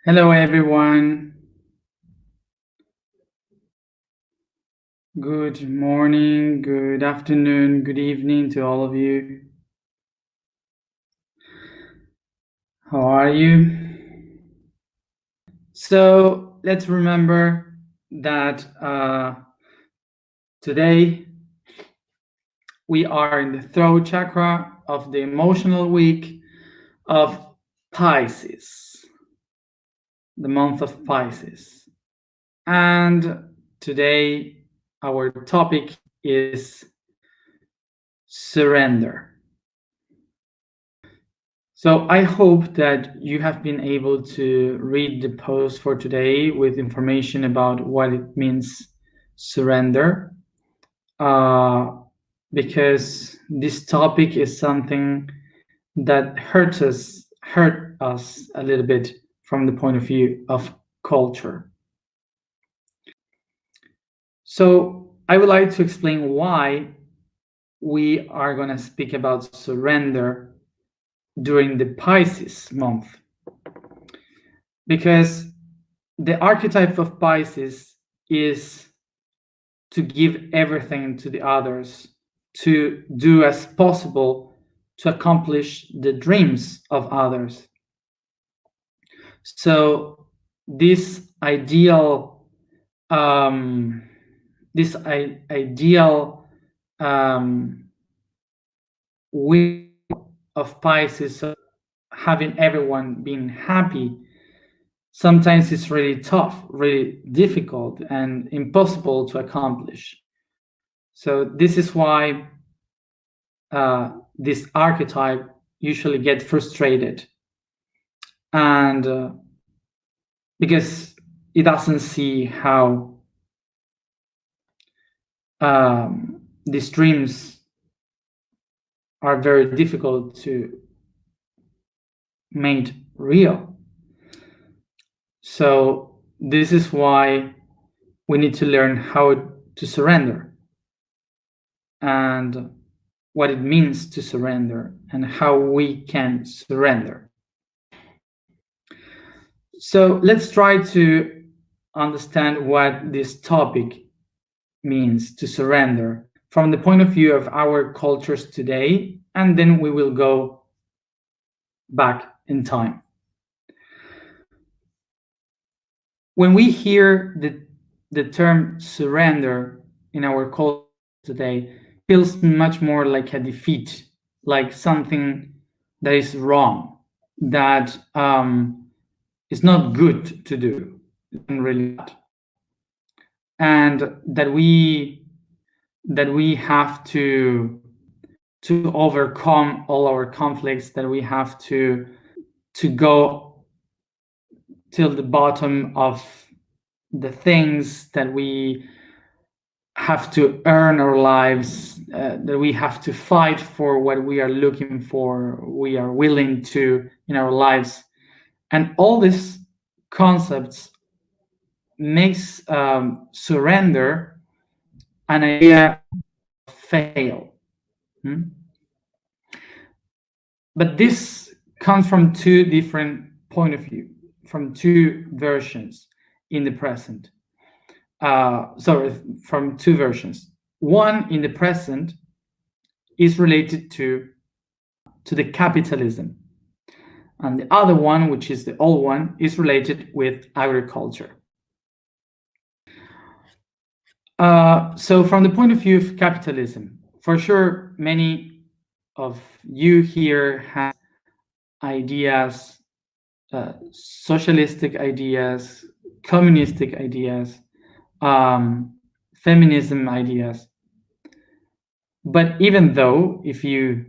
Hello, everyone. Good morning, good afternoon, good evening to all of you. How are you? So let's remember that today we are in the throat chakra of the emotional week of Pisces, the month of Pisces. And today our topic is surrender. So I hope that you have been able to read the post for today with information about what it means surrender, because this topic is something that hurt us a little bit from the point of view of culture. So I would like to explain why we are going to speak about surrender during the Pisces month. Because the archetype of Pisces is to give everything to the others, to do as possible to accomplish the dreams of others. So this ideal way of Pisces, of having everyone being happy, sometimes it's really tough, really difficult, and impossible to accomplish. So this is why this archetype usually gets frustrated, and because it doesn't see how these dreams are very difficult to make real. So this is why we need to learn how to surrender and what it means to surrender and how we can surrender. So let's try to understand what this topic means, to surrender, from the point of view of our cultures today, and then we will go back in time. When we hear the term surrender in our culture today, it feels much more like a defeat, like something that is wrong, that is not good to do, really bad, and that we have to overcome all our conflicts, that we have to go till the bottom of the things, that we have to earn our lives, that we have to fight for what we are looking for, we are willing to in our lives. And all these concepts makes surrender an idea of fail. But this comes from two different point of view, from two versions in the present. From two versions. One in the present is related to the capitalism, and the other one, which is the old one, is related with agriculture. So from the point of view of capitalism, for sure, many of you here have ideas, socialistic ideas, communistic ideas, feminism ideas. But even though, if you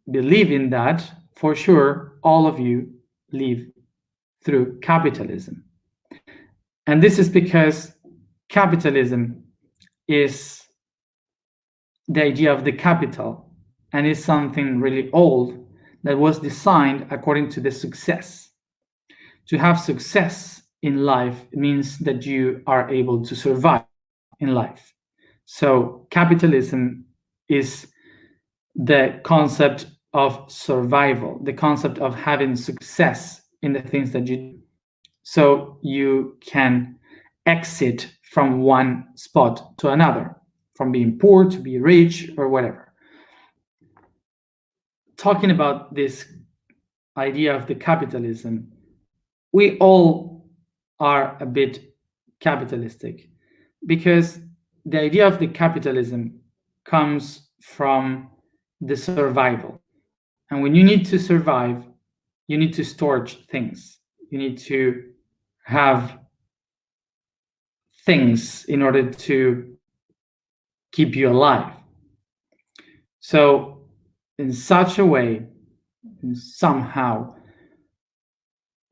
believe in that, for sure, all of you live through capitalism. And this is because capitalism is the idea of the capital, and is something really old that was designed according to the success. To have success in life means that you are able to survive in life. So capitalism is the concept of survival, the concept of having success in the things that you do, so you can exit from one spot to another, from being poor to be rich or whatever. Talking about this idea of the capitalism, we all are a bit capitalistic, because the idea of the capitalism comes from the survival. And when you need to survive, you need to store things. You need to have things in order to keep you alive. So in such a way, somehow,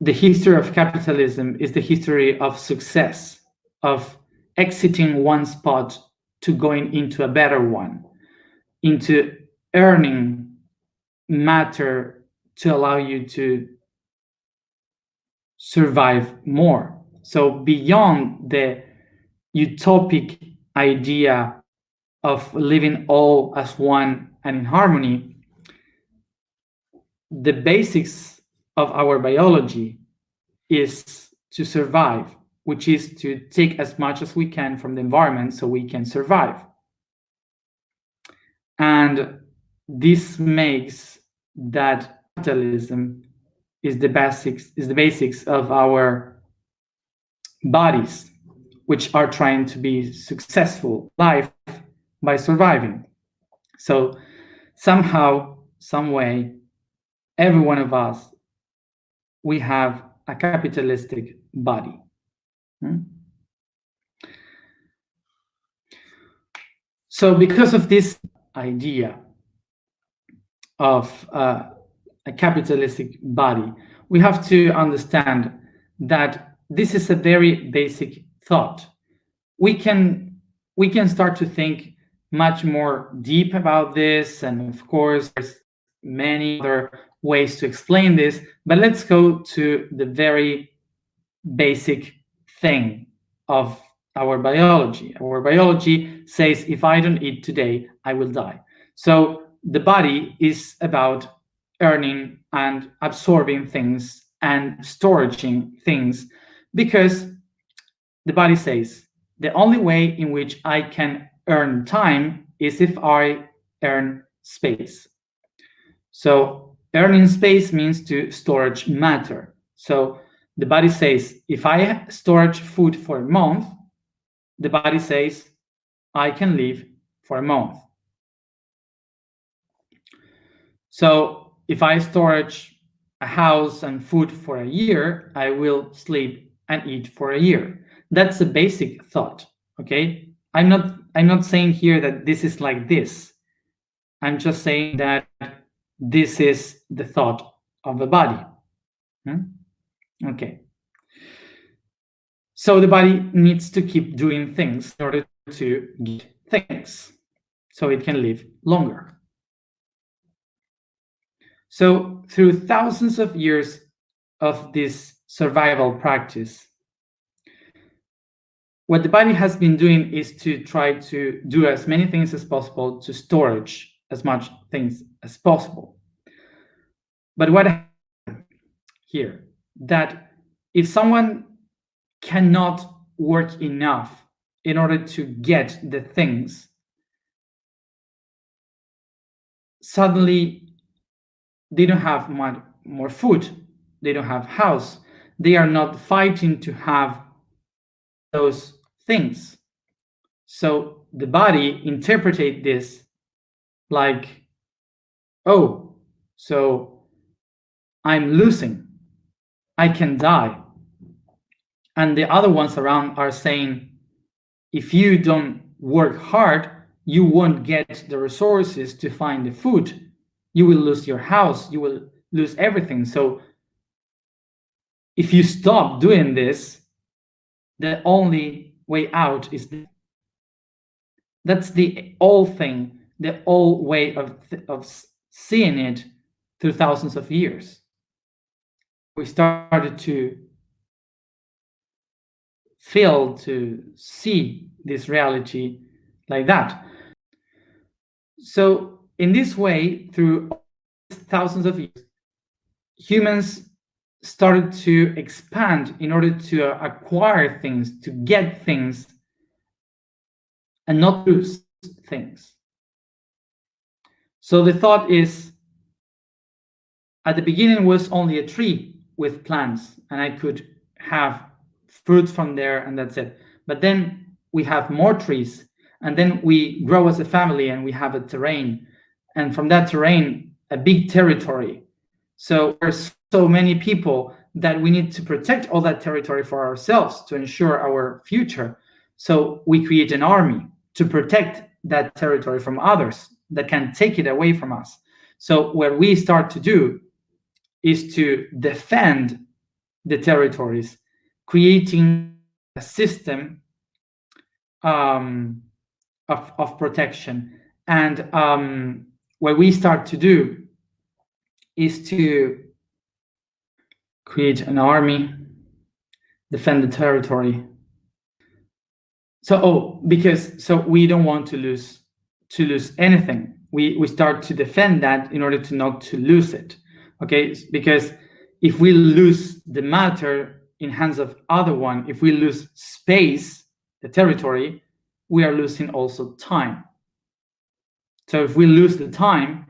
the history of capitalism is the history of success, of exiting one spot to going into a better one, into earning matter to allow you to survive more. So beyond the utopic idea of living all as one and in harmony, the basics of our biology is to survive, which is to take as much as we can from the environment so we can survive. And this makes that capitalism is the basics of our bodies, which are trying to be successful life by surviving. So somehow, some way, every one of us, we have a capitalistic body. So because of this idea of a capitalistic body, we have to understand that this is a very basic thought. We can start to think much more deep about this, and of course there's many other ways to explain this, but let's go to the very basic thing of our biology. Our biology says, if I don't eat today, I will die. So the body is about earning and absorbing things and storing things, because the body says the only way in which I can earn time is if I earn space. So earning space means to storage matter. So the body says, if I storage food for a month, the body says, I can live for a month. So if I storage a house and food for a year, I will sleep and eat for a year. That's a basic thought, okay? I'm not saying here that this is like this. I'm just saying that this is the thought of the body. Okay. So the body needs to keep doing things in order to get things, so it can live longer. So through thousands of years of this survival practice, what the body has been doing is to try to do as many things as possible to storage as much things as possible. But what happened here, that if someone cannot work enough in order to get the things, suddenly they don't have more food, they don't have house, they are not fighting to have those things. So the body interpreted this like, oh, so I'm losing, I can die. And the other ones around are saying, if you don't work hard, you won't get the resources to find the food. You will lose your house, you will lose everything. So if you stop doing this, the only way out is this. That's the old thing, the old way of seeing it through thousands of years. We started to feel, to see this reality like that. So in this way, through thousands of years, humans started to expand in order to acquire things, to get things, and not lose things. So the thought is, at the beginning was only a tree with plants, and I could have fruits from there, and that's it. But then we have more trees, and then we grow as a family, and we have a terrain, and from that terrain, a big territory. So there's so many people that we need to protect all that territory for ourselves to ensure our future. So we create an army to protect that territory from others that can take it away from us. So what we start to do is to defend the territories, creating a system of protection. And what we start to do is to create an army, defend the territory. So we don't want to lose anything. We start to defend that in order to not to lose it. Okay, because if we lose the matter in hands of other one, if we lose space, the territory, we are losing also time. So if we lose the time,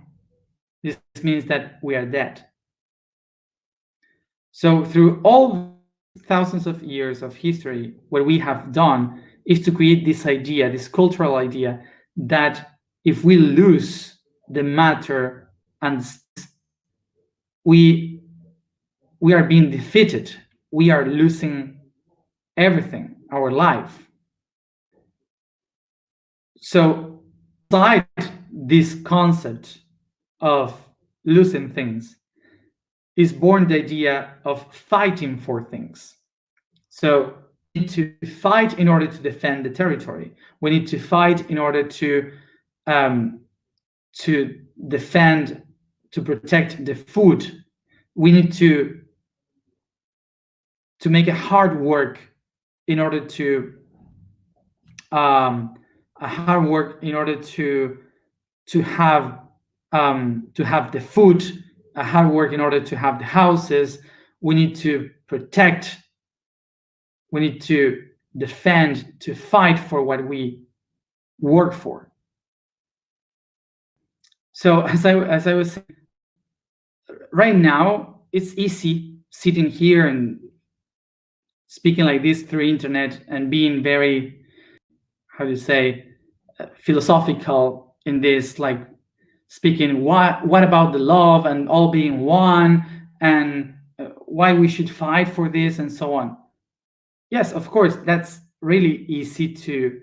this means that we are dead. So through all thousands of years of history, what we have done is to create this idea, this cultural idea, that if we lose the matter and we are being defeated, we are losing everything, our life. So beside this concept of losing things is born the idea of fighting for things. So we need to fight in order to defend the territory. We need to fight in order to defend, to protect the food. We need to make a hard work in order to have the food, a hard work in order to have the houses. We need to protect, we need to defend, to fight for what we work for. So as I was saying, right now it's easy sitting here and speaking like this through internet and being very, how do you say, philosophical in this, like speaking what about the love and all being one, and why we should fight for this and so on. Yes, of course, that's really easy to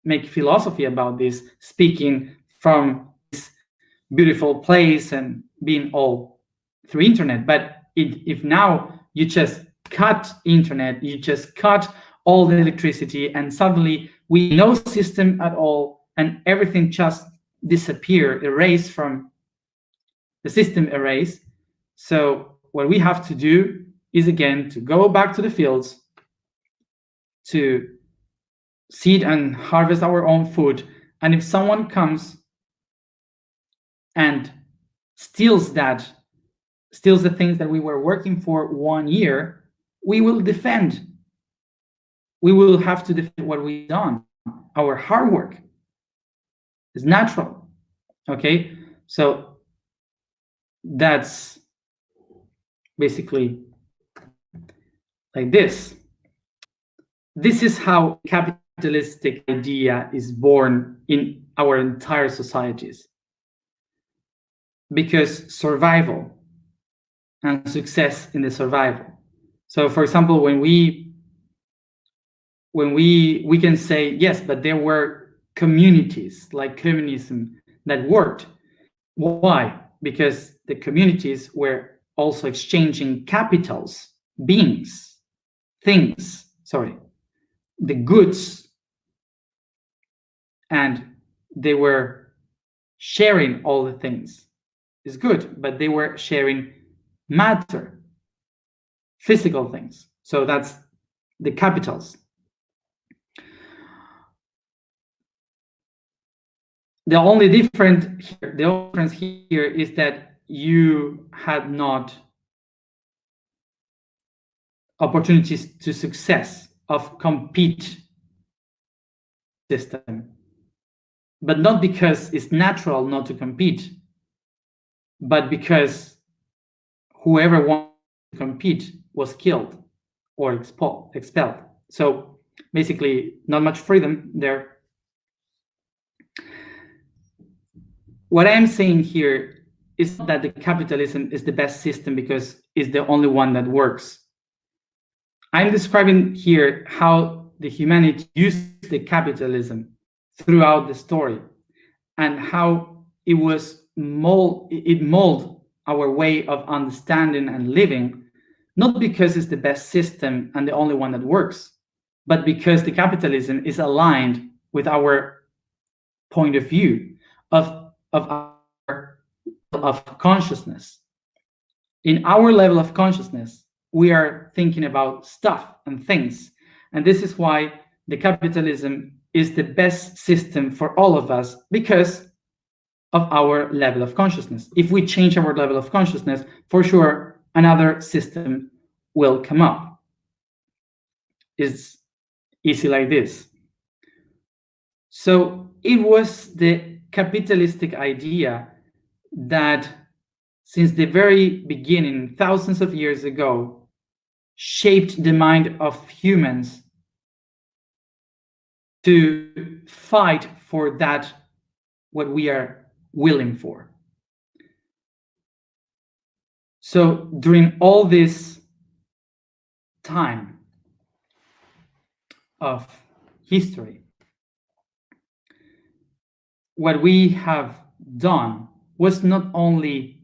make philosophy about this, speaking from this beautiful place and being all through internet. But if now you just cut internet, you just cut all the electricity, and suddenly we no system at all, and everything just disappear, erase from the system, erase. So what we have to do is, again, to go back to the fields, to seed and harvest our own food. And if someone comes and steals the things that we were working for 1 year, we will defend. We will have to defend what we've done. Our hard work is natural. Okay, so that's basically like this. This is how capitalistic idea is born in our entire societies. Because survival and success in the survival. So for example, when we can say, yes, but there were communities like communism that worked. Why? Because the communities were also exchanging capitals, things, the goods, and they were sharing all the things. It's good, but they were sharing matter, physical things. So that's the capitals. The only difference here is that you had not opportunities to success, of compete system, but not because it's natural not to compete, but because whoever wanted to compete was killed or expelled. So basically, not much freedom there. What I'm saying here is not that the capitalism is the best system because it's the only one that works. I'm describing here how the humanity used the capitalism throughout the story and how it molded our way of understanding and living, not because it's the best system and the only one that works, but because the capitalism is aligned with our point of view of our level of consciousness. In our level of consciousness, we are thinking about stuff and things. And this is why the capitalism is the best system for all of us, because of our level of consciousness. If we change our level of consciousness, for sure, another system will come up. It's easy like this. So it was the capitalistic idea that since the very beginning, thousands of years ago, shaped the mind of humans to fight for that what we are willing for. So during all this time of history, what we have done was not only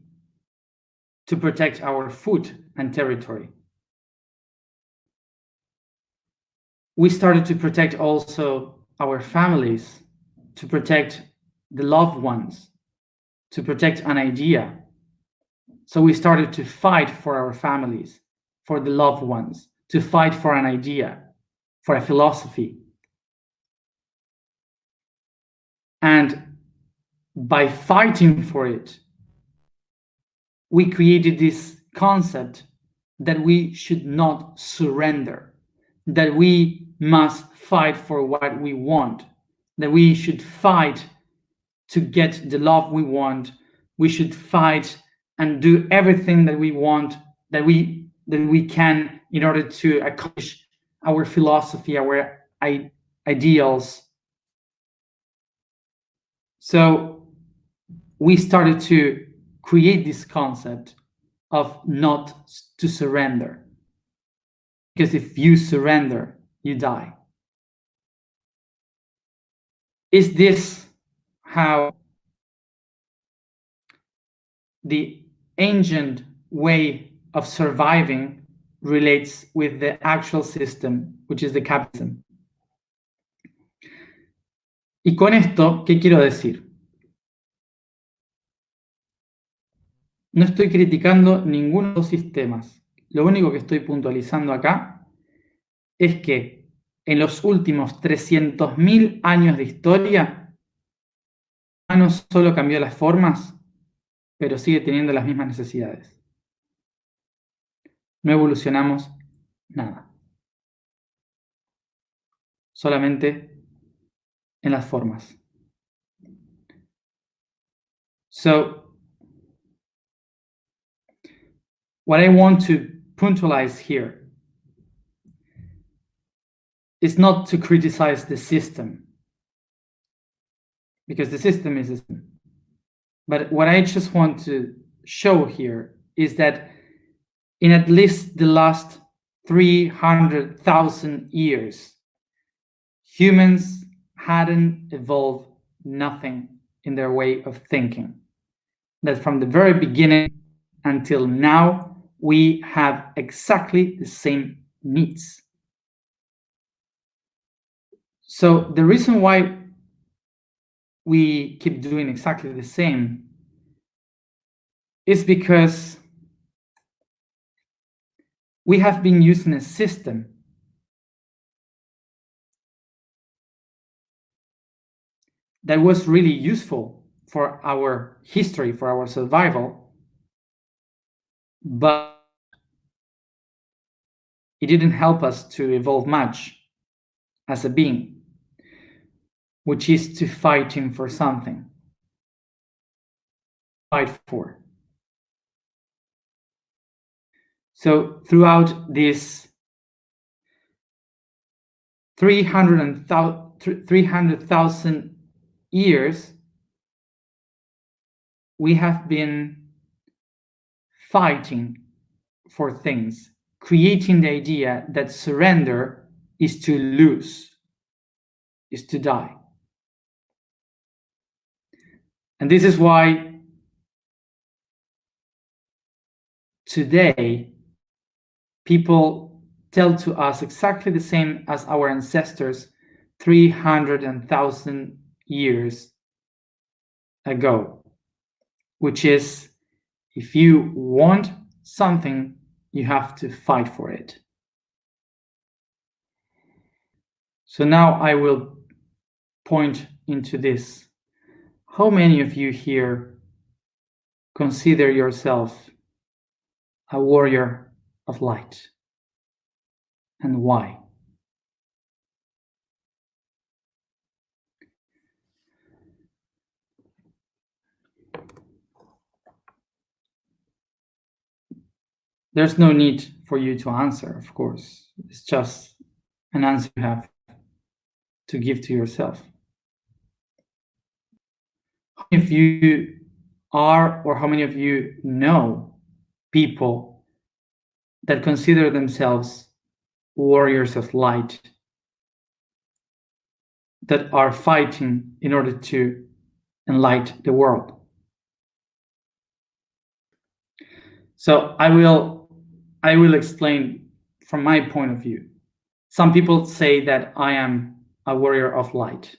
to protect our food and territory. We started to protect also our families, to protect the loved ones, to protect an idea. So we started to fight for our families, for the loved ones, to fight for an idea, for a philosophy. And by fighting for it, we created this concept that we should not surrender, that we must fight for what we want, that we should fight to get the love we want. We should fight and do everything that we want, that we can, in order to accomplish our philosophy, our ideals. So we started to create this concept of not to surrender, because if you surrender, you die. Is this how the ancient way of surviving relates with the actual system, which is the capitalism? Y con esto, ¿qué quiero decir? No estoy criticando ninguno de los sistemas. Lo único que estoy puntualizando acá es que en los últimos 300.000 años de historia, no solo cambió las formas, pero sigue teniendo las mismas necesidades. No evolucionamos nada. Solamente en las formas. So, what I want to puntualize here is not to criticize the system, because the system is the system. But what I just want to show here is that in at least the last 300,000 years, humans hadn't evolved nothing in their way of thinking. That from the very beginning until now, we have exactly the same needs. So the reason why we keep doing exactly the same is because we have been using a system that was really useful for our history, for our survival, but it didn't help us to evolve much as a being, which is to fighting for something. Fight for. So throughout this 300,000 years, we have been fighting for things, creating the idea that surrender is to lose, is to die. And this is why today people tell to us exactly the same as our ancestors 300,000 years ago, which is, if you want something, you have to fight for it. So now I will point into this. How many of you here consider yourself a warrior of light? And why? There's no need for you to answer, of course. It's just an answer you have to give to yourself. How many of you are, or how many of you know people that consider themselves warriors of light, that are fighting in order to enlighten the world? So I will explain from my point of view. Some people say that I am a warrior of light,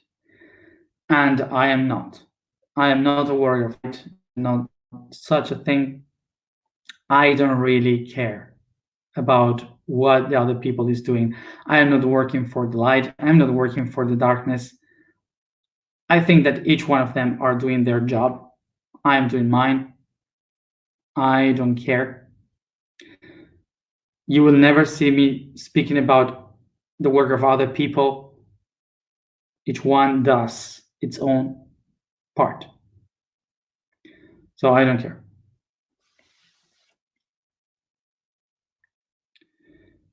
and I am not. I am not a warrior of light, not such a thing. I don't really care about what the other people is doing. I am not working for the light. I am not working for the darkness. I think that each one of them are doing their job. I am doing mine. I don't care. You will never see me speaking about the work of other people. Each one does its own part. So I don't care.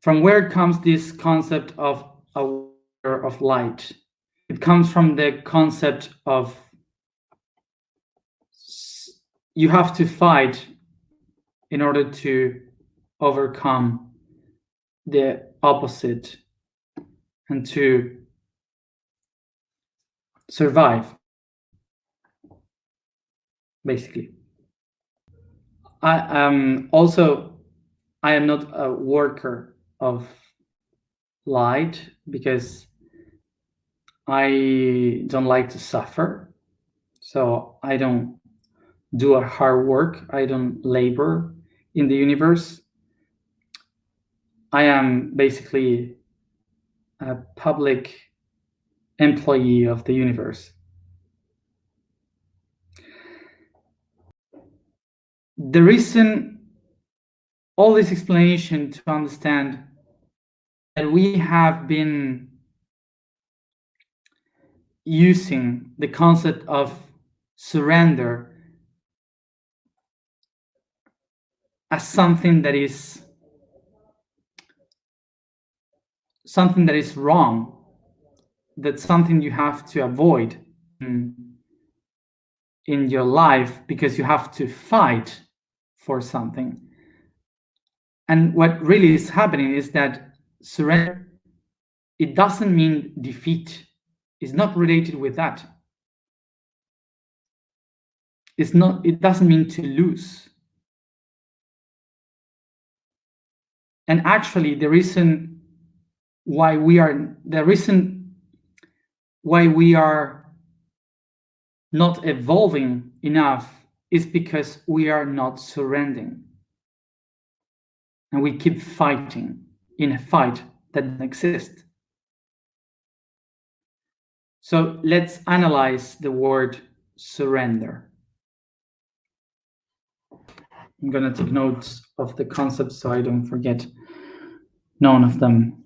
From where comes this concept of a warrior of light? It comes from the concept of you have to fight in order to overcome the opposite and to survive, basically. I am not a worker of light because I don't like to suffer. So I don't do a hard work. I don't labor in the universe. I am basically a public employee of the universe. The reason, all this explanation to understand that we have been using the concept of surrender as something that is wrong, that's something you have to avoid in your life because you have to fight for something. And what really is happening is that surrender, it doesn't mean defeat. It's not related with that. It doesn't mean to lose. And actually the reason why we are not evolving enough is because we are not surrendering. And we keep fighting in a fight that doesn't exist. So let's analyze the word surrender. I'm going to take notes of the concept so I don't forget. None of them.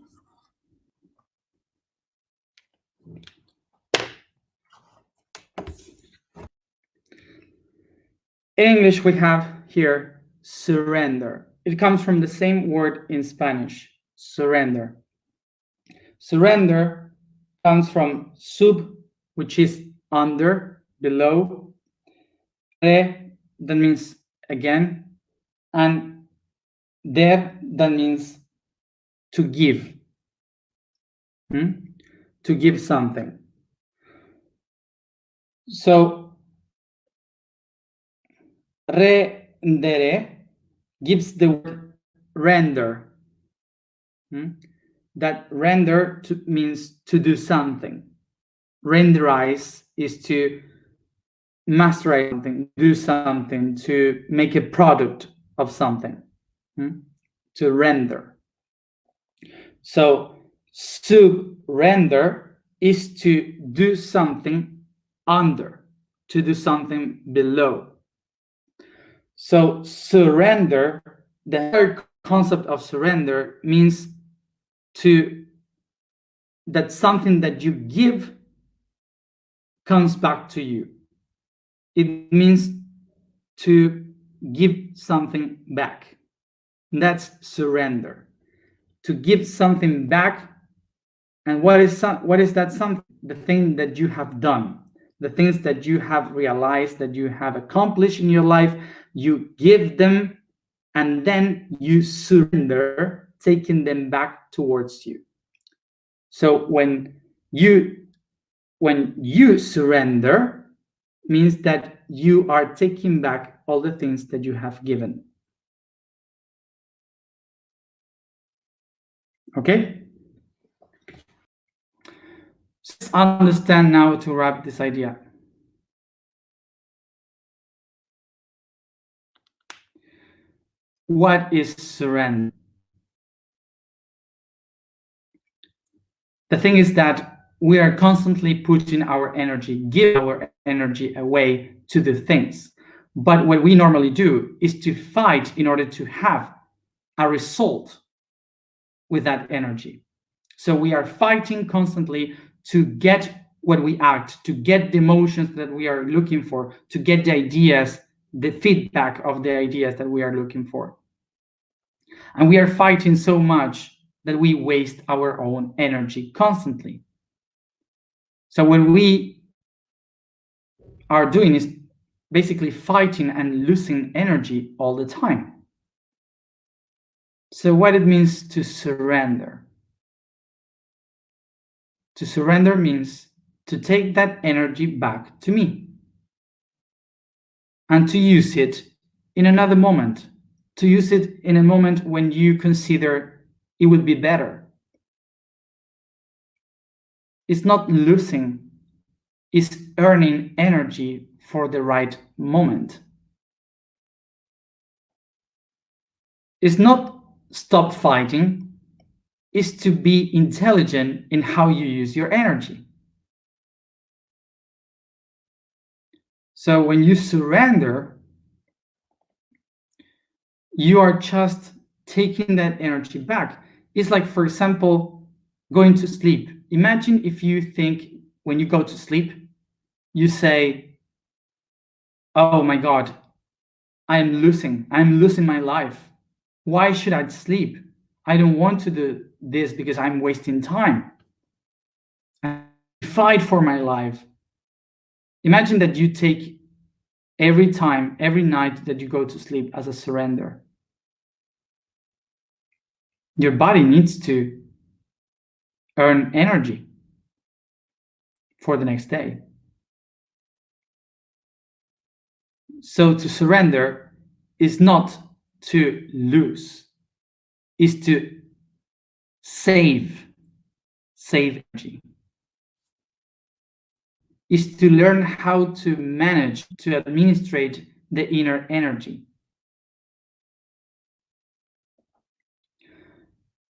In English, we have here surrender. It comes from the same word in Spanish, surrender. Surrender comes from sub, which is under, below, re, that means again, and der, that means to give. To give something. So, rendere gives the word render. That render means to do something. Renderize is to masterize something, do something, to make a product of something, to render. So surrender is to do something under, to do something below. So surrender, the third concept of surrender means that something that you give comes back to you. It means to give something back. That's surrender. To give something back. And what is that something? The thing that you have done, the things that you have realized, that you have accomplished in your life, you give them, and then you surrender, taking them back towards you. So when you surrender, means that you are taking back all the things that you have given. Okay? So let's understand now to wrap this idea. What is surrender? The thing is that we are constantly putting our energy, giving our energy away to the things. But what we normally do is to fight in order to have a result with that energy. So we are fighting constantly to get what we act, to get the emotions that we are looking for, to get the ideas, the feedback of the ideas that we are looking for. And we are fighting so much that we waste our own energy constantly. So what we are doing is basically fighting and losing energy all the time. So what it means to surrender? To surrender means to take that energy back to me and to use it in another moment, to use it in a moment when you consider it would be better. It's not losing, it's earning energy for the right moment. It's not stop fighting, it's to be intelligent in how you use your energy. So when you surrender, you are just taking that energy back. It's like, for example, going to sleep. Imagine if you think when you go to sleep, you say, oh my God, I'm losing my life. Why should I sleep? I don't want to do this because I'm wasting time. I fight for my life. Imagine that you take every time, every night that you go to sleep as a surrender. Your body needs to earn energy for the next day. So to surrender is not to lose, is to save energy, is to learn how to manage, to administrate the inner energy.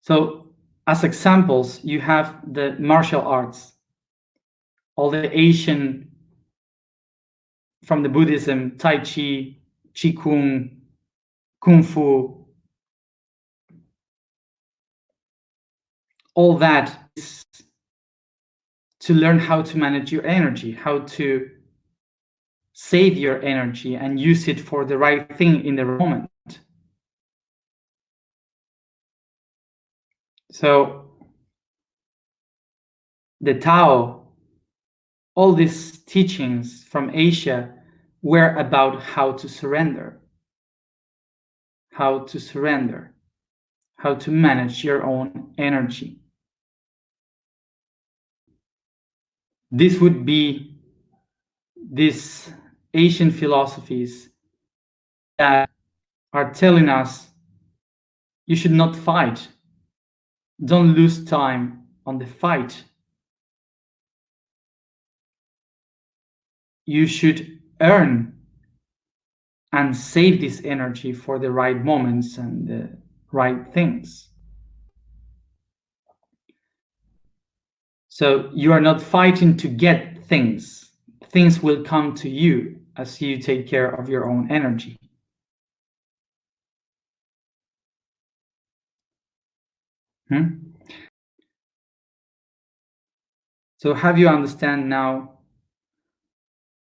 So as examples, you have the martial arts, all the Asian, from the Buddhism, Tai Chi, Qigong, Kung Fu. all that is to learn how to manage your energy, how to save your energy and use it for the right thing in the moment. So the Tao, all these teachings from Asia were about how to surrender, how to surrender, how to manage your own energy. This would be these Asian philosophies that are telling us you should not fight. Don't lose time on the fight. You should earn and save this energy for the right moments and the right things. So you are not fighting to get things. Things will come to you as you take care of your own energy. So have you understand now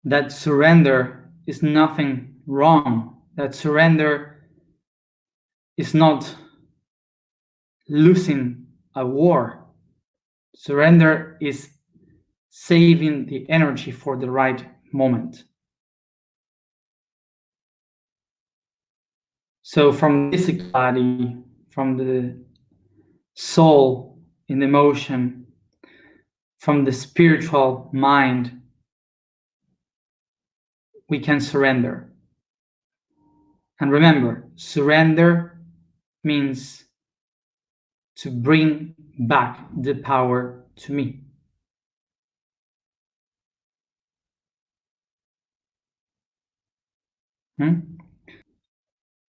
that surrender is nothing wrong, that surrender is not losing a war. Surrender is saving the energy for the right moment. So from the physicality, from the soul in emotion, from the spiritual mind, we can surrender. And remember, surrender means to bring back the power to me.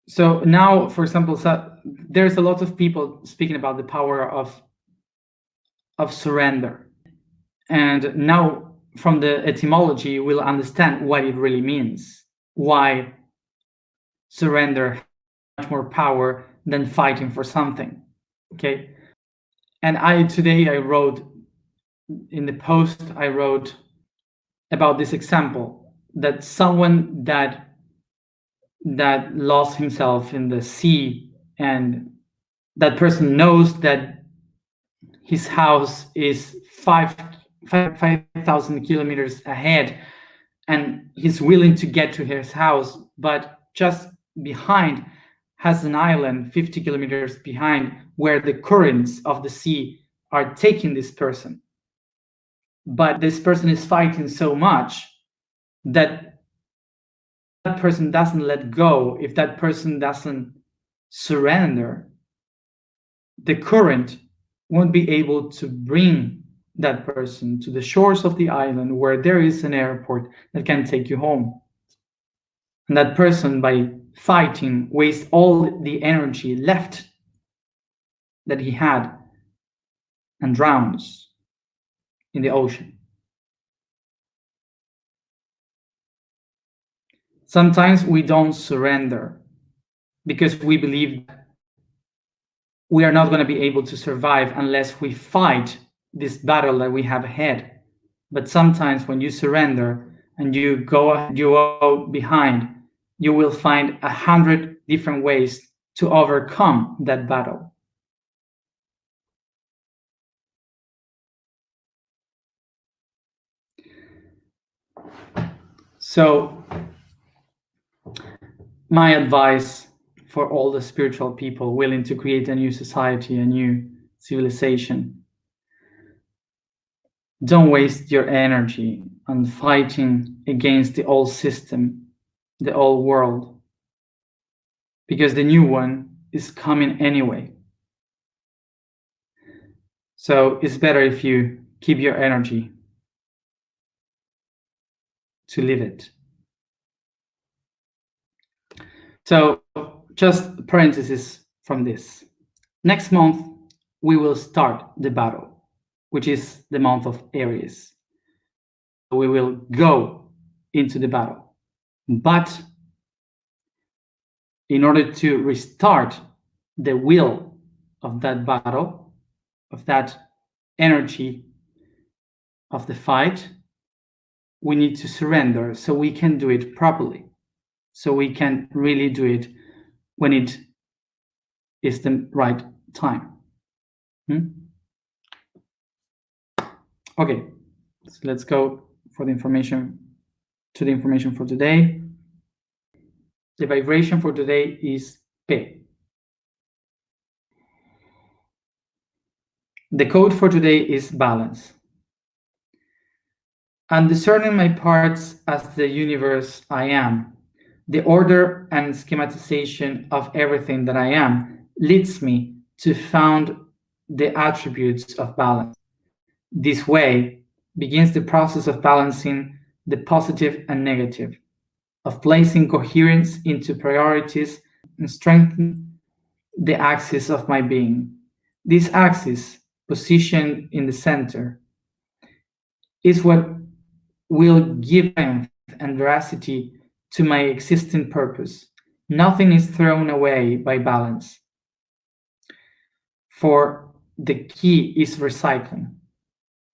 So now, for example, there's a lot of people speaking about the power of surrender. And now, from the etymology, we'll understand what it really means, why surrender has much more power than fighting for something. Okay. And today I wrote in the post, I wrote about this example that someone that lost himself in the sea, and that person knows that his house is 5,000 kilometers ahead, and he's willing to get to his house, but just behind has an island 50 kilometers behind where the currents of the sea are taking this person. But this person is fighting so much that that person doesn't let go. If that person doesn't surrender, the current won't be able to bring that person to the shores of the island where there is an airport that can take you home. And that person, by fighting, wastes all the energy left that he had and drowns in the ocean. Sometimes we don't surrender because we believe we are not going to be able to survive unless we fight this battle that we have ahead. But sometimes when you surrender and you go behind, you will find 100 different ways to overcome that battle. So my advice for all the spiritual people willing to create a new society, a new civilization: don't waste your energy on fighting against the old system, the old world, because the new one is coming anyway. So it's better if you keep your energy to live it. So just parenthesis from this. Next month, we will start the battle, which is the month of Aries. We will go into the battle. But in order to restart the wheel of that battle, of that energy of the fight, we need to surrender so we can do it properly, so we can really do it when it is the right time. Okay, so let's go for the information for today. The vibration for today is P. The code for today is balance. And discerning my parts as the universe I am, the order and schematization of everything that I am leads me to found the attributes of balance. This way begins the process of balancing the positive and negative, of placing coherence into priorities and strengthening the axis of my being. This axis, positioned in the center, is what will give strength and veracity to my existing purpose. Nothing is thrown away by balance, for the key is recycling.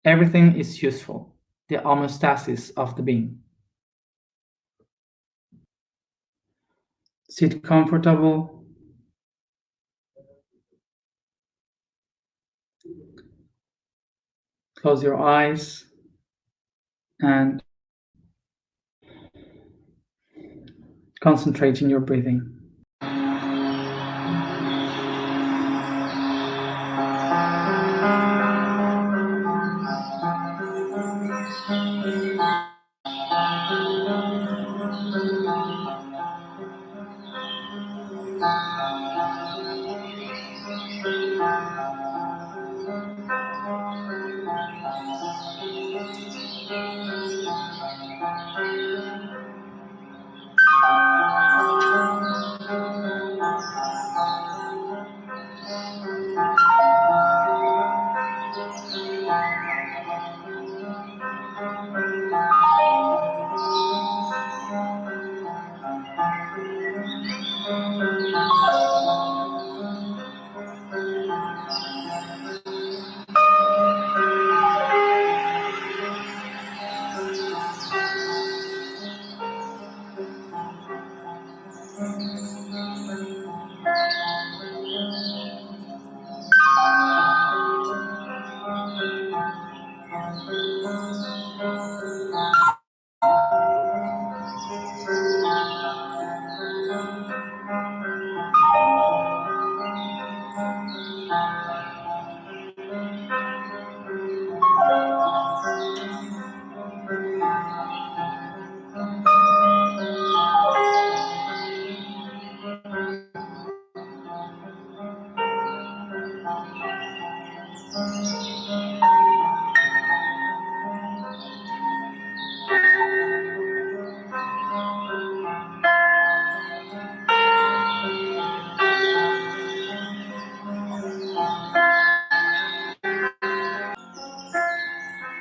Everything is useful, the homeostasis of the being. Sit comfortable. Close your eyes and concentrate in your breathing.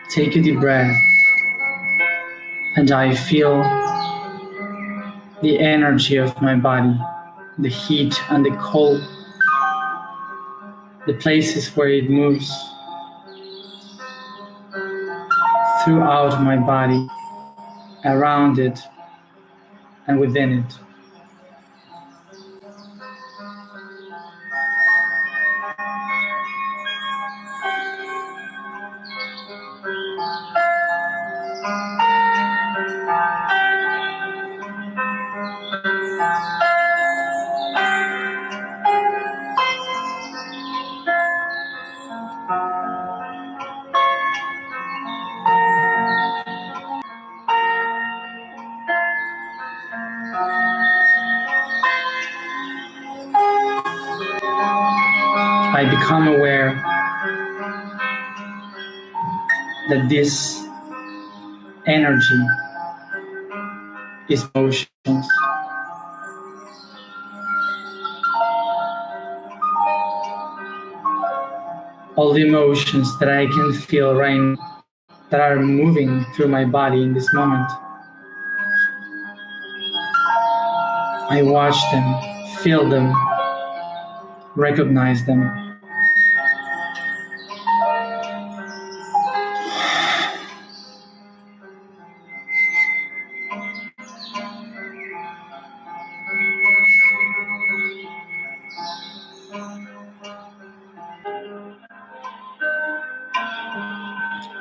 Take a deep breath, and I feel the energy of my body, the heat and the cold, the places where it moves throughout my body, around it and within it. I become aware that this energy is emotions. All the emotions that I can feel right now, that are moving through my body in this moment. I watch them, feel them, recognize them.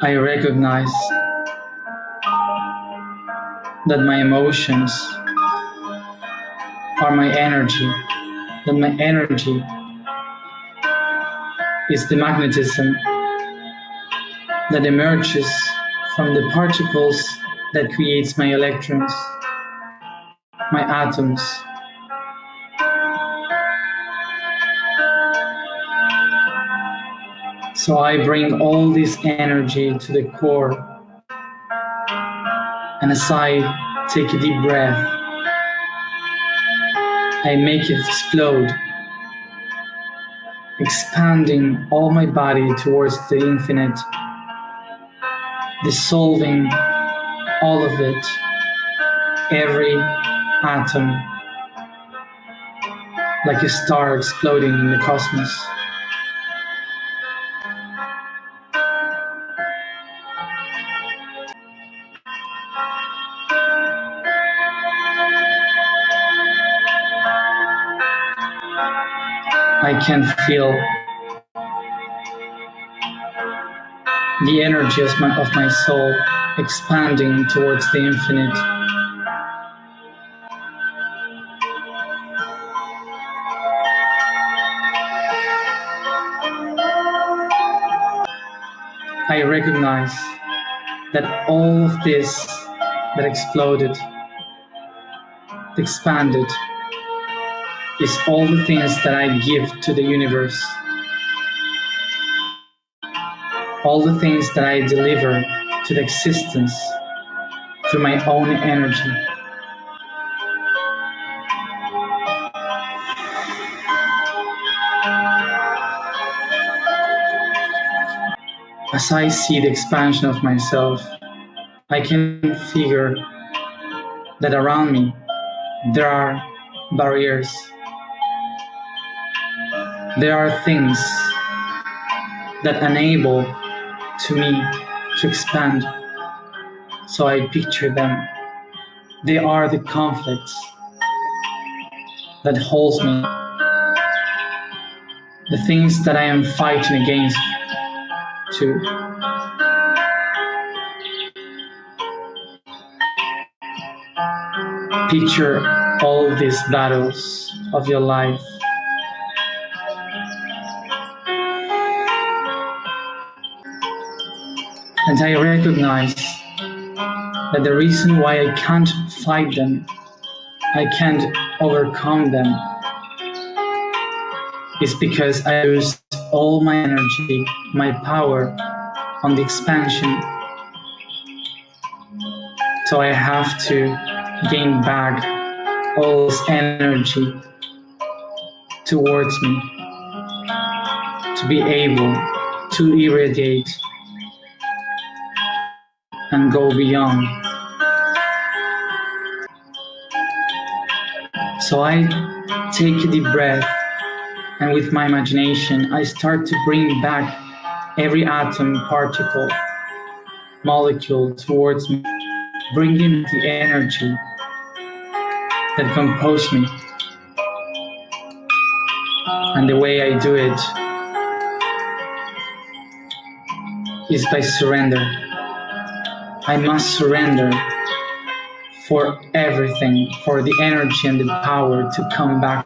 I recognize that my emotions are my energy, that my energy is the magnetism that emerges from the particles that creates my electrons, my atoms. So I bring all this energy to the core, and as I take a deep breath, I make it explode, expanding all my body towards the infinite, dissolving all of it, every atom, like a star exploding in the cosmos. I can feel the energy of my soul expanding towards the infinite. I recognize that all of this that exploded, expanded, is all the things that I give to the universe, all the things that I deliver to the existence through my own energy. As I see the expansion of myself, I can figure that around me there are barriers. There are things that enable to me to expand. So I picture them. They are the conflicts that holds me, the things that I am fighting against to. Picture all these battles of your life. And I recognize that the reason why I can't fight them, I can't overcome them, is because I used all my energy, my power on the expansion. So I have to gain back all this energy towards me to be able to irradiate and go beyond. So I take a deep breath, and with my imagination, I start to bring back every atom, particle, molecule towards me, bringing the energy that composes me. And the way I do it is by surrender. I must surrender for everything, for the energy and the power to come back.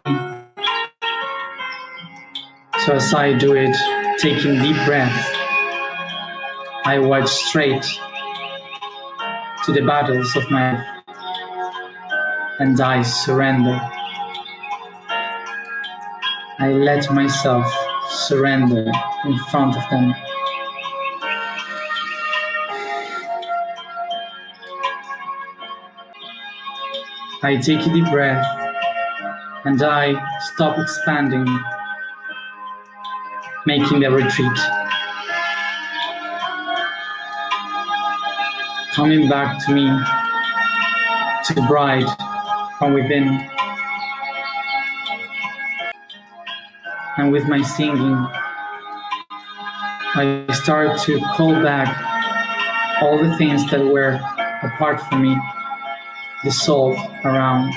So as I do it, taking deep breath, I watch straight to the battles of my life, and I surrender. I let myself surrender in front of them. I take a deep breath, and I stop expanding, making the retreat. Coming back to me, to the bride from within. And with my singing, I start to call back all the things that were apart from me, dissolve around.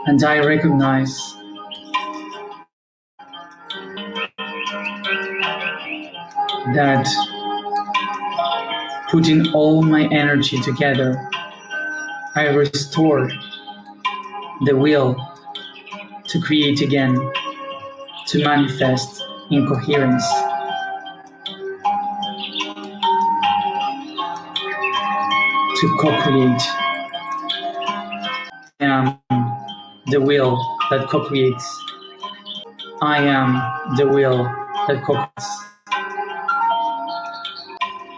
And I recognize that putting all my energy together, I restore the will to create again, to manifest in coherence, to co-create. I am the will that co-creates. I am the will that co-creates.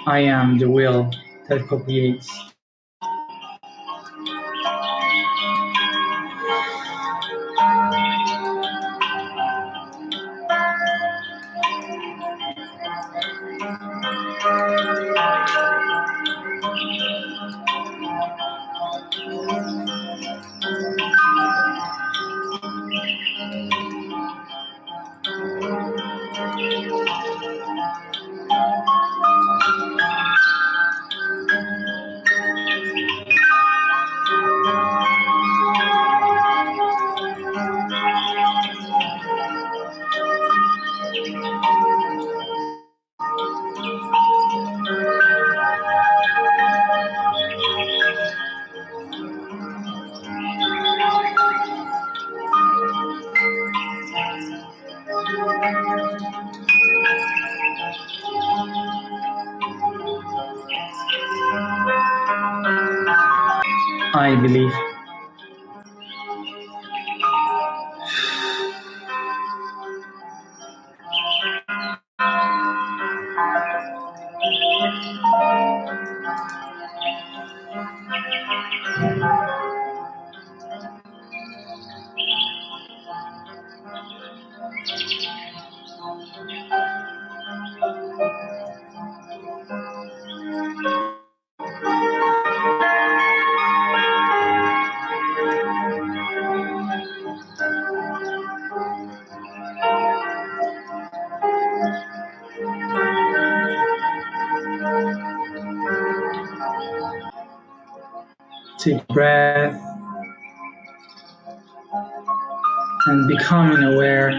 I am the will that co-creates. I believe. Take a breath and becoming aware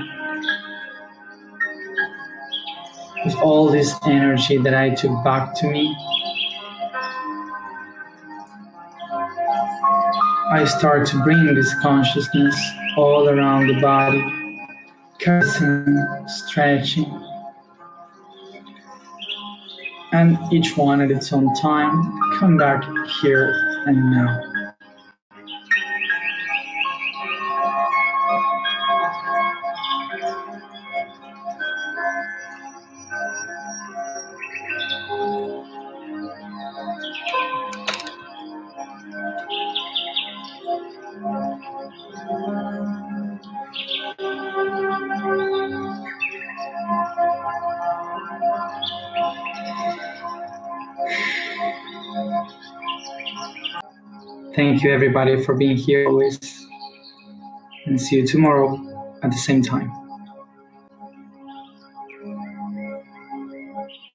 of all this energy that I took back to me. I start to bring this consciousness all around the body, caressing, stretching, and each one at its own time, come back here and now. Thank you everybody for being here always, and see you tomorrow at the same time.